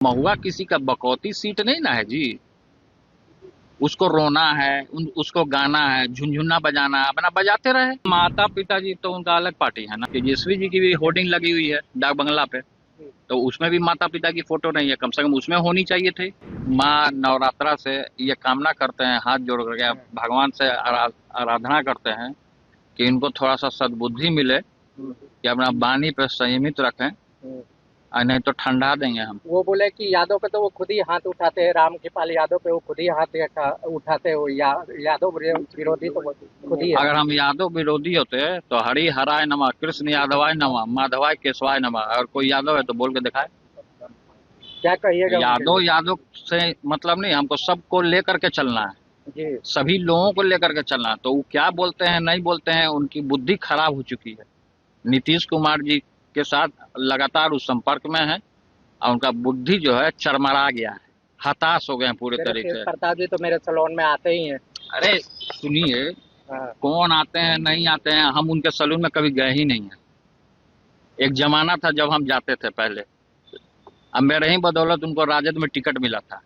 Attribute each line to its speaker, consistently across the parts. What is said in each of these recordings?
Speaker 1: महुआ किसी का बकौती सीट नहीं ना है जी। उसको रोना है, उसको गाना है, झुनझुना बजाना है, अपना बजाते रहे। माता पिताजी तो उनका अलग पार्टी है ना। तेजस्वी जी की भी होर्डिंग लगी हुई है डाक बंगला पे, तो उसमें भी माता पिता की फोटो नहीं है, कम से कम उसमें होनी चाहिए थी। माँ नवरात्रा से ये कामना करते हैं, हाथ जोड़ करके भगवान से आराधना करते हैं कि इनको थोड़ा सा सद्बुद्धि मिले कि अपना वाणी पे संयमित रखें, और नहीं तो ठंडा देंगे हम।
Speaker 2: वो बोले कि यादव पे तो वो खुद ही हाथ उठाते हैं, राम कृपाल यादव पे वो खुद ही हाथ उठाते हैं, वो यादव विरोधी तो वो खुद ही है।
Speaker 1: अगर हम यादव विरोधी होते तो हरि हराय नमः, कृष्ण यादवाय नमः, माधवाय केशवाय नमः, अगर कोई यादव है तो बोल के दिखाए।
Speaker 2: क्या कहिएगा उनके
Speaker 1: यादव
Speaker 2: लिए?
Speaker 1: यादव से मतलब नहीं, हमको सबको लेकर के चलना है,
Speaker 2: जी।
Speaker 1: सभी लोगों को लेकर के चलना है। तो वो क्या बोलते हैं नहीं बोलते हैं, उनकी बुद्धि खराब हो चुकी है। नीतीश कुमार जी के साथ लगातार उस संपर्क में है, और उनका बुद्धि जो है चरमरा गया है, हताश हो गए हैं पूरे
Speaker 2: मेरे तेज
Speaker 1: तरीके से।
Speaker 2: प्रताप जी तो मेरे सलोन में आते ही हैं।
Speaker 1: अरे सुनिए,
Speaker 2: हाँ।
Speaker 1: कौन आते हैं नहीं आते हैं, हम उनके सलून में कभी गए ही नहीं है। एक जमाना था जब हम जाते थे पहले, अब मेरे ही बदौलत उनको राजद में टिकट मिला था,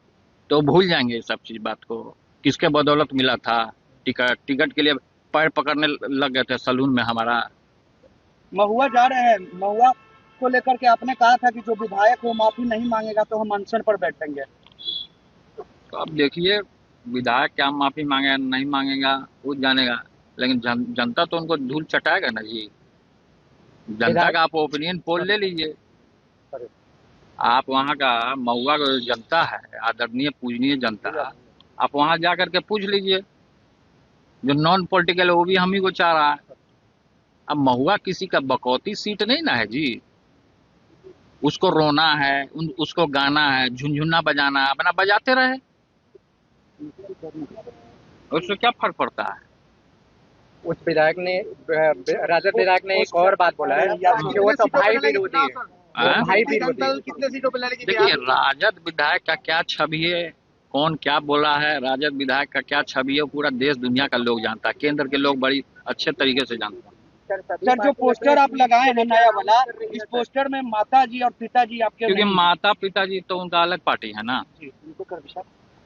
Speaker 1: तो भूल जाएंगे ये सब चीज बात को, किसके बदौलत मिला था टिकट। टिकट के लिए पैर पकड़ने लग गए थे सलून में हमारा।
Speaker 3: महुआ जा रहे हैं, महुआ को लेकर के आपने कहा था कि जो विधायक वो माफी नहीं मांगेगा तो हम अनशन पर बैठेंगे।
Speaker 1: तो अब देखिए, विधायक क्या माफी मांगे नहीं मांगेगा वो जानेगा, लेकिन जनता तो उनको धूल चटाएगा ना जी। जनता
Speaker 2: विधायक
Speaker 1: का आप ओपिनियन पोल ले लीजिए। आप वहाँ का महुआ का जो जनता है, आदरणीय पूजनीय जनता, आप वहाँ जा करके पूछ लीजिए। जो नॉन पॉलिटिकल है वो भी हम ही को चाह रहा है। अब महुआ किसी का बकौती सीट नहीं ना है जी। उसको रोना है, उसको गाना है, झुनझुना बजाना है, अपना बजाते रहे, उससे क्या फर्क पड़ता है।
Speaker 2: उस विधायक ने राजद विधायक ने एक और बात बोला है कि वो तो भाई विरोधी है, वो भाई विरोधी।
Speaker 3: कितने सीटों पे लड़ेगी?
Speaker 1: देखिए, राजद विधायक का क्या छवि है, कौन क्या बोला है, राजद विधायक का क्या छवि है, पूरा देश दुनिया का लोग जानता है, केंद्र के लोग बड़ी अच्छे तरीके से जानते हैं।
Speaker 3: सर, जो पोस्टर आप लगाए हैं नया वाला, इस पोस्टर में माता जी और पिताजी आपके
Speaker 1: क्योंकि
Speaker 3: नहीं।
Speaker 1: माता पिताजी तो उनका अलग पार्टी है ना।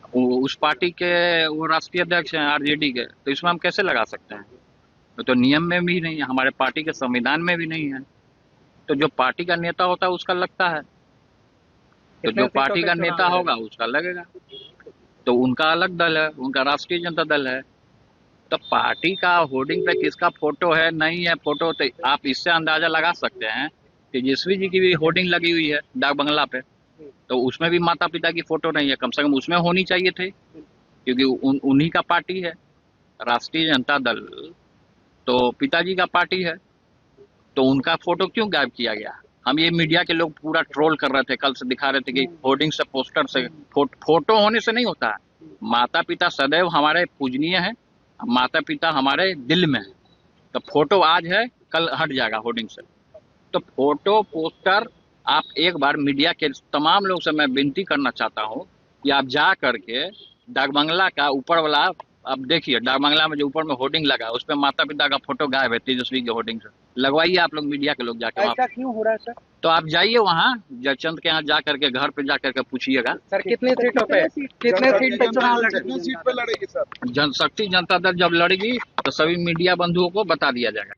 Speaker 1: वो उस पार्टी के वो राष्ट्रीय अध्यक्ष हैं आरजेडी के, तो इसमें हम कैसे लगा सकते हैं। तो नियम में भी नहीं है, हमारे पार्टी के संविधान में भी नहीं है। तो जो पार्टी का नेता होता है उसका लगता है, तो जो पार्टी का नेता होगा उसका लगेगा। तो उनका अलग दल है, उनका राष्ट्रीय जनता दल है। तो पार्टी का होर्डिंग पे किसका फोटो है नहीं है फोटो, तो आप इससे अंदाजा लगा सकते हैं। तेजस्वी जी की भी होर्डिंग लगी हुई है डाक बंगला पे, तो उसमें भी माता पिता की फोटो नहीं है, कम से कम उसमें होनी चाहिए थे, क्योंकि उन्हीं का पार्टी है राष्ट्रीय जनता दल, तो पिताजी का पार्टी है, तो उनका फोटो क्यों गायब किया गया। हम ये मीडिया के लोग पूरा ट्रोल कर रहे थे, कल से दिखा रहे थे कि होर्डिंग से पोस्टर से फोटो होने से नहीं होता है। माता पिता सदैव हमारे पूजनीय है, माता पिता हमारे दिल में है। तो फोटो आज है कल हट जाएगा होर्डिंग से। तो फोटो पोस्टर आप एक बार मीडिया के तमाम लोग से मैं विनती करना चाहता हूँ कि आप जा करके डाक बंगला का ऊपर वाला आप देखिए, डाक बंगला में जो ऊपर में होर्डिंग लगा है उस पर माता पिता का फोटो गायब है, तेजस्वी के होर्डिंग से लगवाइए आप लोग मीडिया के लोग जाके
Speaker 3: ऐसा
Speaker 1: वहाँ।
Speaker 3: क्यों हो रहा है सर?
Speaker 1: तो आप जाइए वहाँ जयचंद के यहाँ जा करके, घर पे जा करके पूछिएगा।
Speaker 2: सर कितनी सीटों पे
Speaker 3: चुनाव कितनी सीट पे लड़ेगी सर?
Speaker 1: जनशक्ति जनता दल जब लड़ेगी तो सभी मीडिया बंधुओं को बता दिया जाएगा।